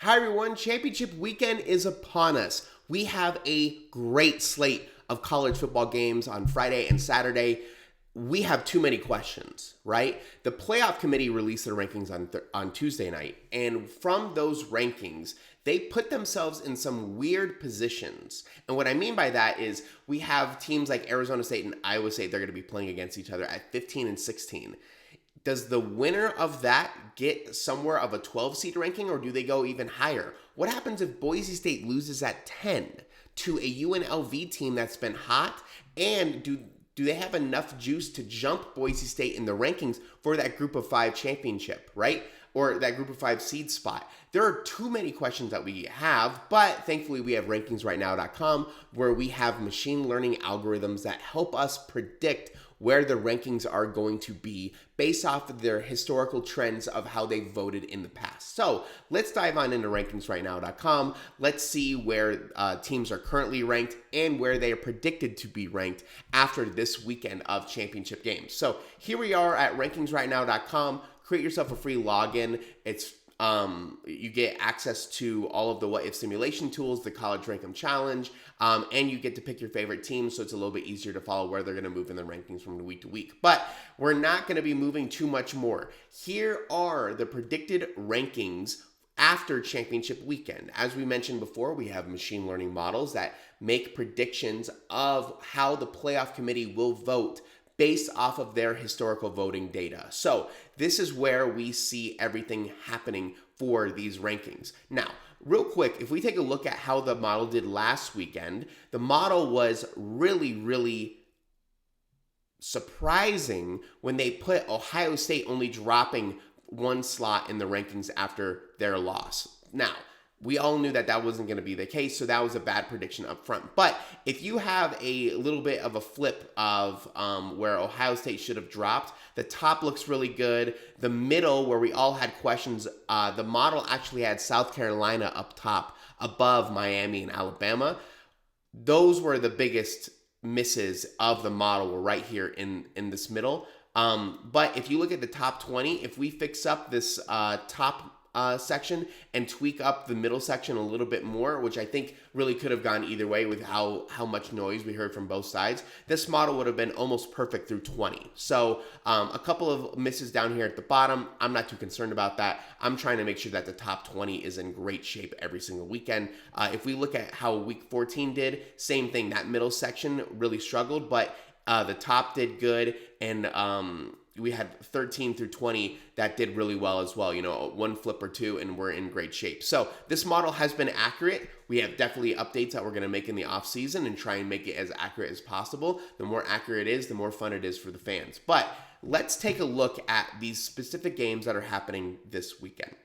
Hi everyone, championship weekend is upon us. We have a great slate of college football games on Friday and Saturday. We have too many questions, right? The playoff committee released their rankings on Tuesday night, and from those rankings, they put themselves in some weird positions. And what I mean by that is we have teams like Arizona State and Iowa State, they're going to be playing against each other at 15 and 16. Does the winner of that get somewhere of a 12 seed ranking, or do they go even higher? What happens if Boise State loses at 10 to a UNLV team that's been hot? And do they have enough juice to jump Boise State in the rankings for that group of 5 championship, right? Or that group of 5 seed spot? There are too many questions that we have, but thankfully we have rankingsrightnow.com where we have machine learning algorithms that help us predict where the rankings are going to be based off of their historical trends of how they voted in the past. So let's dive on into rankingsrightnow.com. Let's see where teams are currently ranked and where they are predicted to be ranked after this weekend of championship games. So here we are at rankingsrightnow.com. Create yourself a free login. It's you get access to all of the what if simulation tools, the college rankem challenge, and you get to pick your favorite team, so it's a little bit easier to follow where they're going to move in the rankings from week to week. But we're not going to be moving too much more. Here are the predicted rankings after championship weekend. As we mentioned before, we have machine learning models that make predictions of how the playoff committee will vote based off of their historical voting data. So this is where we see everything happening for these rankings. Now, real quick, if we take a look at how the model did last weekend, the model was really surprising when they put Ohio State only dropping 1 slot in the rankings after their loss. Now, we all knew that that wasn't going to be the case, so that was a bad prediction up front. But if you have a little bit of a flip of where Ohio State should have dropped, the top looks really good. The middle, where we all had questions, the model actually had South Carolina up top above Miami and Alabama. Those were the biggest misses of the model, were right here in this middle. But if you look at the top 20, if we fix up this top section and tweak up the middle section a little bit more, which I think really could have gone either way with how much noise we heard from both sides, this model would have been almost perfect through 20. So a couple of misses down here at the bottom, I'm not too concerned about that. I'm trying to make sure that the top 20 is in great shape every single weekend. If we look at how week 14 did, same thing. That middle section really struggled, but the top did good, and we had 13 through 20 that did really well as well. You know, 1 flip or 2, and we're in great shape. So this model has been accurate. We have definitely updates that we're going to make in the off season and try and make it as accurate as possible. The more accurate it is, the more fun it is for the fans. But let's take a look at these specific games that are happening this weekend.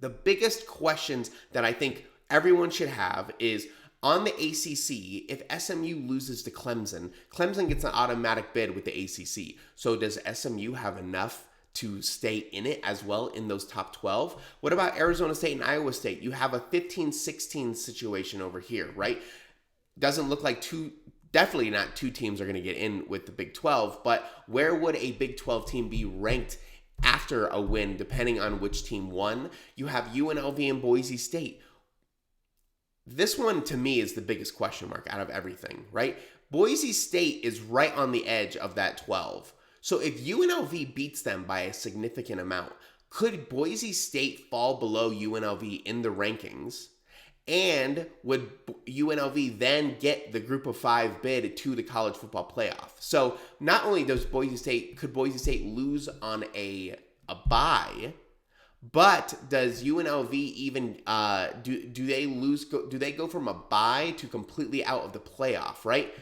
The biggest questions that I think everyone should have is, on the ACC, if SMU loses to Clemson, Clemson gets an automatic bid with the ACC. So does SMU have enough to stay in it as well in those top 12? What about Arizona State and Iowa State? You have a 15-16 situation over here, right? Doesn't look like definitely not 2 teams are going to get in with the Big 12, but where would a Big 12 team be ranked after a win, depending on which team won? You have UNLV and Boise State. This one, to me, is the biggest question mark out of everything, right? Boise State is right on the edge of that 12. So if UNLV beats them by a significant amount, could Boise State fall below UNLV in the rankings? And would UNLV then get the group of 5 bid to the college football playoff? So not only could Boise State lose on a bye, but does UNLV even do they lose? Do they go from a bye to completely out of the playoff? Right?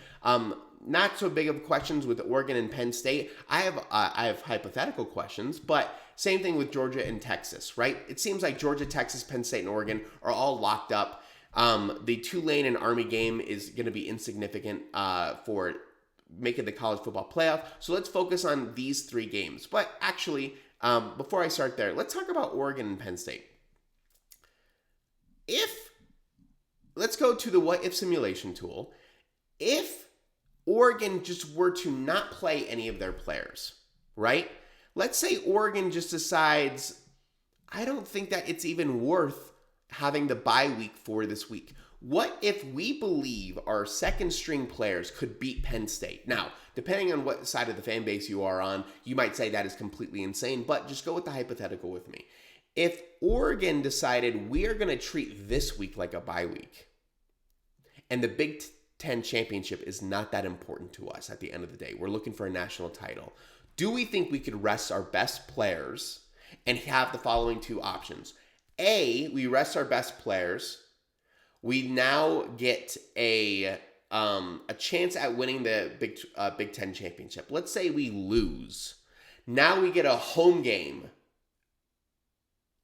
Not so big of questions with Oregon and Penn State. I have hypothetical questions, but same thing with Georgia and Texas. Right? It seems like Georgia, Texas, Penn State, and Oregon are all locked up. The Tulane and Army game is going to be insignificant for making the college football playoff. So let's focus on these 3 games. But actually, before I start there, let's talk about Oregon and Penn State. Let's go to the what if simulation tool. If Oregon just were to not play any of their players, right? Let's say Oregon just decides, I don't think that it's even worth having the bye week for this week. What if we believe our second string players could beat Penn State? Now, depending on what side of the fan base you are on, you might say that is completely insane, but just go with the hypothetical with me. If Oregon decided we are going to treat this week like a bye week, and the Big Ten Championship is not that important to us at the end of the day, we're looking for a national title, do we think we could rest our best players and have the following two options? A, we rest our best players. We now get a chance at winning the Big Ten Championship. Let's say we lose. Now we get a home game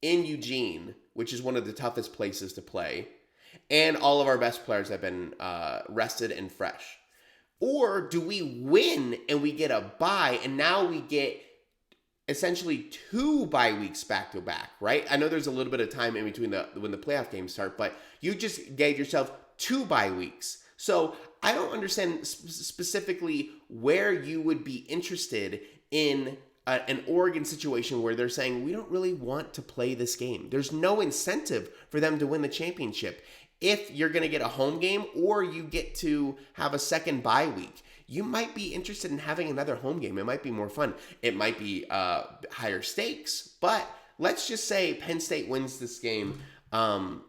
in Eugene, which is one of the toughest places to play, and all of our best players have been rested and fresh. Or do we win and we get a bye, and now we get essentially 2 bye weeks back to back, right? I know there's a little bit of time in between when the playoff games start, but you just gave yourself 2 bye weeks. So I don't understand specifically where you would be interested in an Oregon situation where they're saying, we don't really want to play this game. There's no incentive for them to win the championship. If you're going to get a home game or you get to have a second bye week, you might be interested in having another home game. It might be more fun. It might be higher stakes, but let's just say Penn State wins this game 30-10.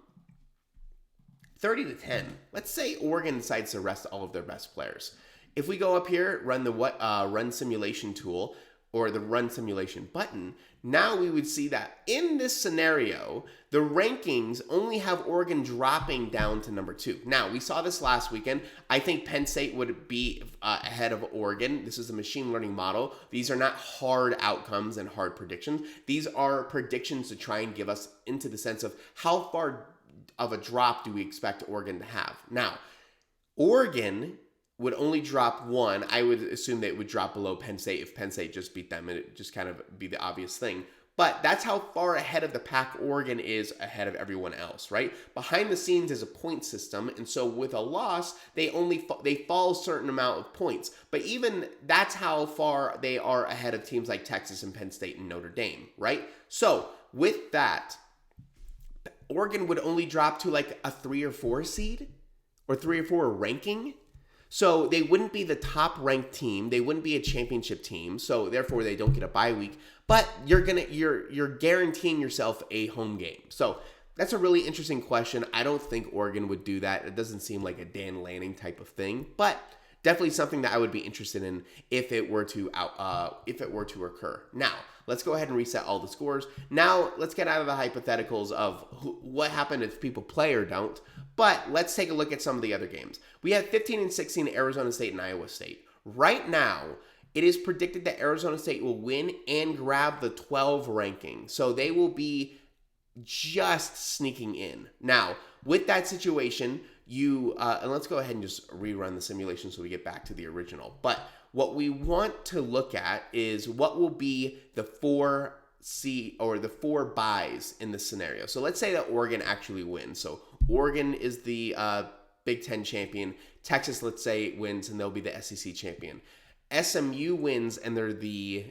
Let's say Oregon decides to rest all of their best players. If we go up here, run the run simulation tool or the run simulation button, now we would see that in this scenario, the rankings only have Oregon dropping down to number 2. Now, we saw this last weekend. I think Penn State would be ahead of Oregon. This is a machine learning model. These are not hard outcomes and hard predictions. These are predictions to try and give us into the sense of how far of a drop do we expect Oregon to have. Now, Oregon would only drop 1. I would assume that it would drop below Penn State if Penn State just beat them. It'd just kind of be the obvious thing. But that's how far ahead of the pack Oregon is ahead of everyone else, right? Behind the scenes is a point system, and so with a loss, they fall a certain amount of points. But even that's how far they are ahead of teams like Texas and Penn State and Notre Dame, right? So with that, Oregon would only drop to like a 3 or 4 seed or 3 or 4 ranking. So they wouldn't be the top ranked team. They wouldn't be a championship team. So therefore they don't get a bye week. But you're guaranteeing yourself a home game. So that's a really interesting question. I don't think Oregon would do that. It doesn't seem like a Dan Lanning type of thing, but definitely something that I would be interested in if it were to occur. Now, let's go ahead and reset all the scores. Now, let's get out of the hypotheticals of what happened if people play or don't. But let's take a look at some of the other games. We have 15 and 16 Arizona State and Iowa State. Right now, it is predicted that Arizona State will win and grab the 12 ranking. So they will be just sneaking in. Now, with that situation, and let's go ahead and just rerun the simulation so we get back to the original. But what we want to look at is what will be the 4 buys in this scenario. So let's say that Oregon actually wins. So Oregon is the Big Ten champion. Texas, let's say, wins and they'll be the SEC champion. SMU wins and they're the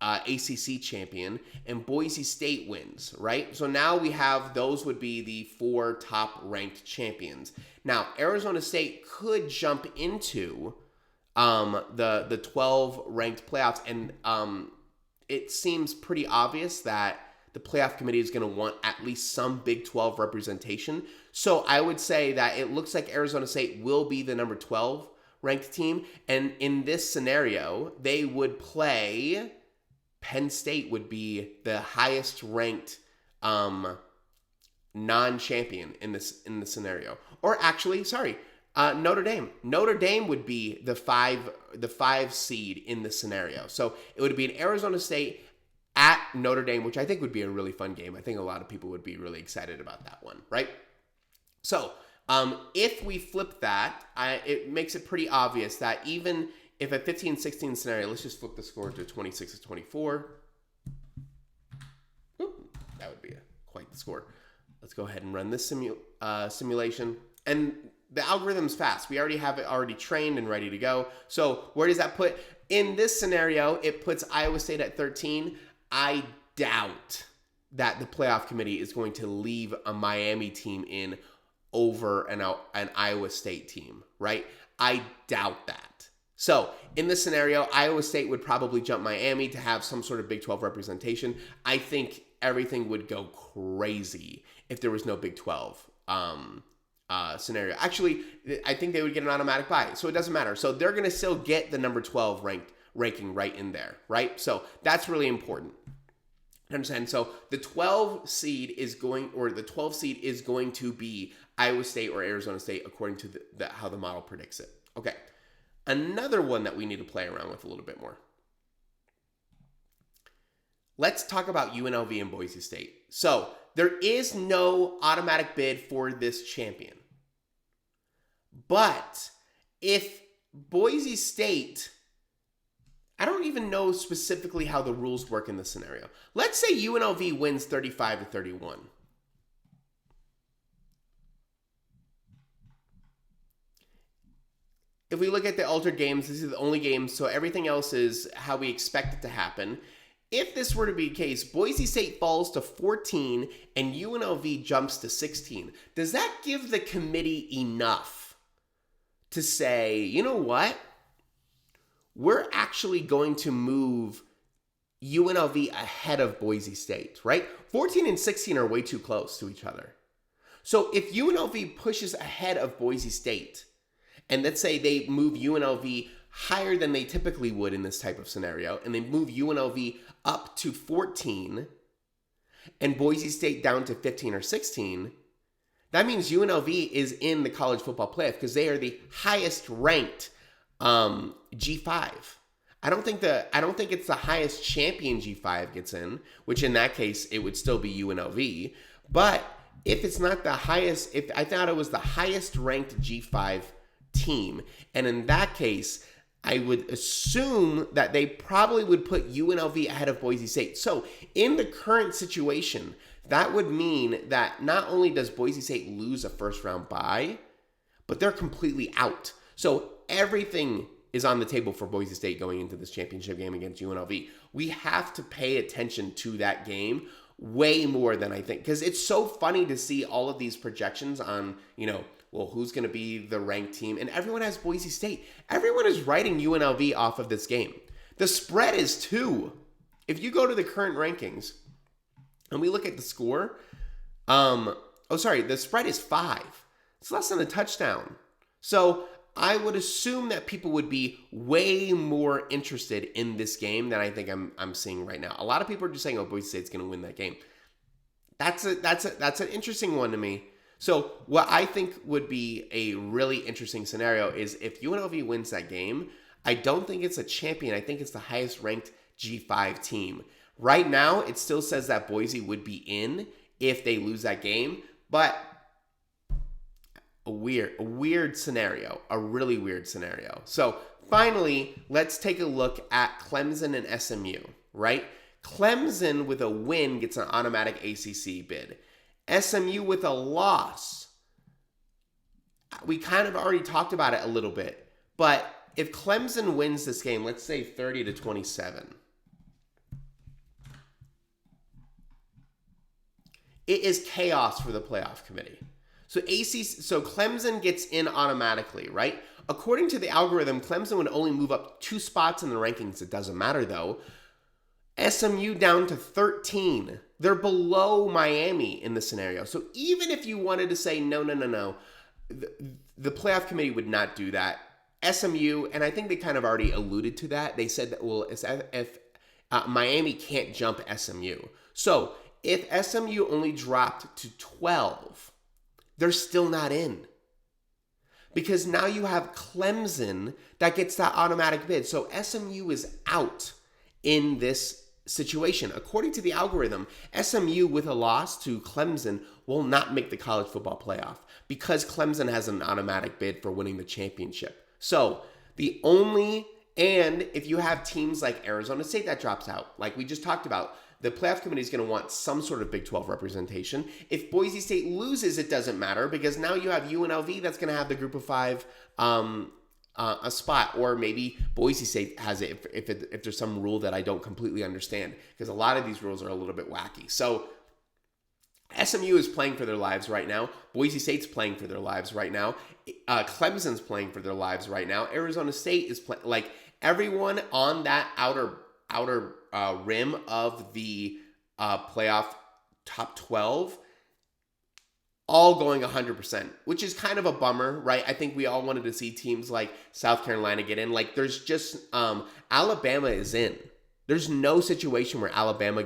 ACC champion, and Boise State wins, right? So now we have, those would be the 4 top ranked champions. Now, Arizona State could jump into the 12 ranked playoffs, and it seems pretty obvious that the playoff committee is going to want at least some Big 12 representation. So I would say that it looks like Arizona State will be the number 12 ranked team, and in this scenario, they would play Penn State would be the highest ranked non-champion in the scenario. Or actually, Notre Dame. Notre Dame would be the 5 seed in the scenario. So it would be an Arizona State at Notre Dame, which I think would be a really fun game. I think a lot of people would be really excited about that one, right? So if we flip that, it makes it pretty obvious that even if a 15-16 scenario, let's just flip the score to 26-24. That would be quite the score. Let's go ahead and run this simulation. And the algorithm's fast. We already have it trained and ready to go. So where does that put? In this scenario, it puts Iowa State at 13. I doubt that the playoff committee is going to leave a Miami team in over an Iowa State team, right? I doubt that. So in this scenario, Iowa State would probably jump Miami to have some sort of Big 12 representation. I think everything would go crazy if there was no Big 12 scenario. Actually, I think they would get an automatic bye, so it doesn't matter. So they're going to still get the number 12 ranking right in there, right? So that's really important. Understand? So the 12 seed is going to be Iowa State or Arizona State according to how the model predicts it. Okay. Another one that we need to play around with a little bit more. Let's talk about UNLV and Boise State. So there is no automatic bid for this champion. But if Boise State, I don't even know specifically how the rules work in this scenario. Let's say UNLV wins 35-31. If we look at the altered games, this is the only game, so everything else is how we expect it to happen. If this were to be the case, Boise State falls to 14 and UNLV jumps to 16. Does that give the committee enough to say, you know what? We're actually going to move UNLV ahead of Boise State, right? 14 and 16 are way too close to each other. So if UNLV pushes ahead of Boise State, and let's say they move UNLV higher than they typically would in this type of scenario, and they move UNLV up to 14 and Boise State down to 15 or 16, that means UNLV is in the college football playoff because they are the highest ranked G5. I don't think it's the highest champion G5 gets in, which in that case it would still be UNLV. But if it's not the highest, if I thought it was the highest ranked G5 team, and in that case, I would assume that they probably would put UNLV ahead of Boise State. So in the current situation, that would mean that not only does Boise State lose a first round bye, but they're completely out. So everything is on the table for Boise State going into this championship game against UNLV. We have to pay attention to that game way more than I think, because it's so funny to see all of these projections on, well, who's going to be the ranked team? And everyone has Boise State. Everyone is writing UNLV off of this game. The spread is 2. If you go to the current rankings and we look at the score, the spread is 5. It's less than a touchdown. So I would assume that people would be way more interested in this game than I think I'm seeing right now. A lot of people are just saying, "Oh, Boise State's going to win that game." That's an interesting one to me. So what I think would be a really interesting scenario is if UNLV wins that game, I don't think it's a champion. I think it's the highest ranked G5 team. Right now, it still says that Boise would be in if they lose that game, but a weird scenario, a really weird scenario. So finally, let's take a look at Clemson and SMU, right? Clemson with a win gets an automatic ACC bid. SMU with a loss, we kind of already talked about it a little bit, but if Clemson wins this game, let's say 30-27, it is chaos for the playoff committee. So Clemson gets in automatically, right? According to the algorithm, Clemson would only move up 2 spots in the rankings. It doesn't matter though. SMU down to 13. They're below Miami in this scenario. So even if you wanted to say, no, the playoff committee would not do that. SMU, and I think they kind of already alluded to that. They said that, well, if Miami can't jump SMU. So if SMU only dropped to 12, they're still not in. Because now you have Clemson that gets that automatic bid. So SMU is out in this situation. According to the algorithm, SMU with a loss to Clemson will not make the college football playoff because Clemson has an automatic bid for winning the championship. So and if you have teams like Arizona State that drops out, like we just talked about, the playoff committee is going to want some sort of Big 12 representation. If Boise State loses, it doesn't matter because now you have UNLV that's going to have the group of 5 a spot, or maybe Boise State has it if there's some rule that I don't completely understand, because a lot of these rules are a little bit wacky. So SMU is playing for their lives right now. Boise State's playing for their lives right now. Clemson's playing for their lives right now. Arizona State is playing. Like, everyone on that outer rim of the playoff top 12, all going 100%, which is kind of a bummer, right? I think we all wanted to see teams like South Carolina get in. Like, there's just Alabama is in. There's no situation where Alabama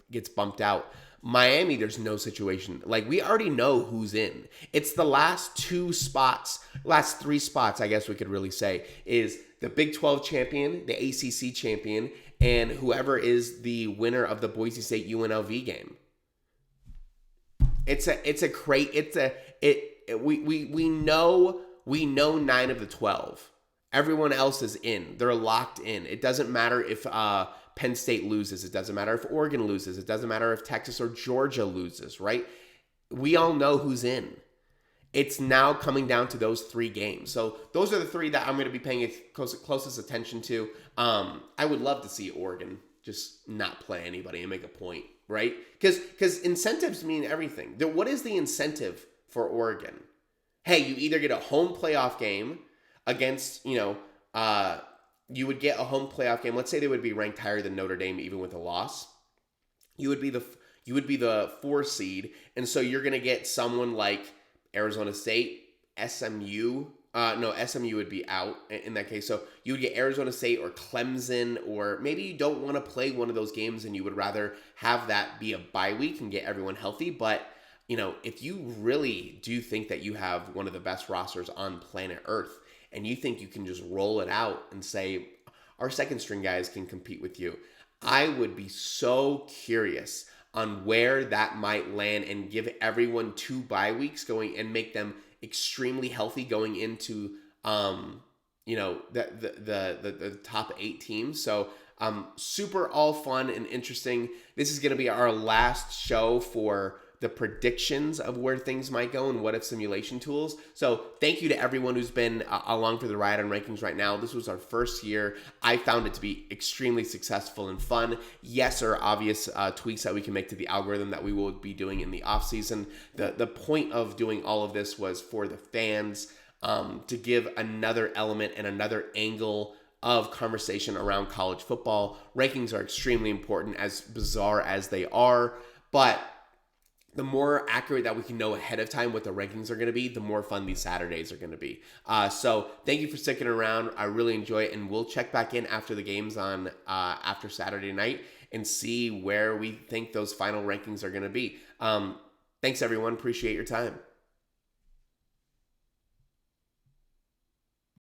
gets bumped out. Miami, there's no situation. Like, we already know who's in. It's the last three spots, I guess we could really say, is the Big 12 champion, the ACC champion, and whoever is the winner of the Boise State UNLV game. We know 9 of the 12. Everyone else is in. They're locked in. It doesn't matter if Penn State loses. It doesn't matter if Oregon loses. It doesn't matter if Texas or Georgia loses, right? We all know who's in. It's now coming down to those 3 games. So those are the 3 that I'm going to be paying closest attention to. I would love to see Oregon just not play anybody and make a point, right? Because incentives mean everything. What is the incentive for Oregon? Hey, you either get a home playoff game against, you would get a home playoff game. Let's say they would be ranked higher than Notre Dame, even with a loss. You would be the 4 seed, and so you're going to get someone like Arizona State, SMU. SMU would be out in that case. So you would get Arizona State or Clemson, or maybe you don't want to play one of those games and you would rather have that be a bye week and get everyone healthy. But, if you really do think that you have one of the best rosters on planet Earth and you think you can just roll it out and say, our second string guys can compete with you, I would be so curious on where that might land and give everyone 2 bye weeks going and make them extremely healthy going into the top 8 teams. So super all fun and interesting. This is going to be our last show for the predictions of where things might go and what if simulation tools. So thank you to everyone who's been along for the ride on rankings right now. This was our first year. I found it to be extremely successful and fun. Yes, there are obvious tweaks that we can make to the algorithm that we will be doing in the off season. The point of doing all of this was for the fans to give another element and another angle of conversation around college football. Rankings are extremely important, as bizarre as they are, but the more accurate that we can know ahead of time what the rankings are going to be, the more fun these Saturdays are going to be. So thank you for sticking around. I really enjoy it, and we'll check back in after the games on after Saturday night and see where we think those final rankings are going to be. Thanks, everyone. Appreciate your time.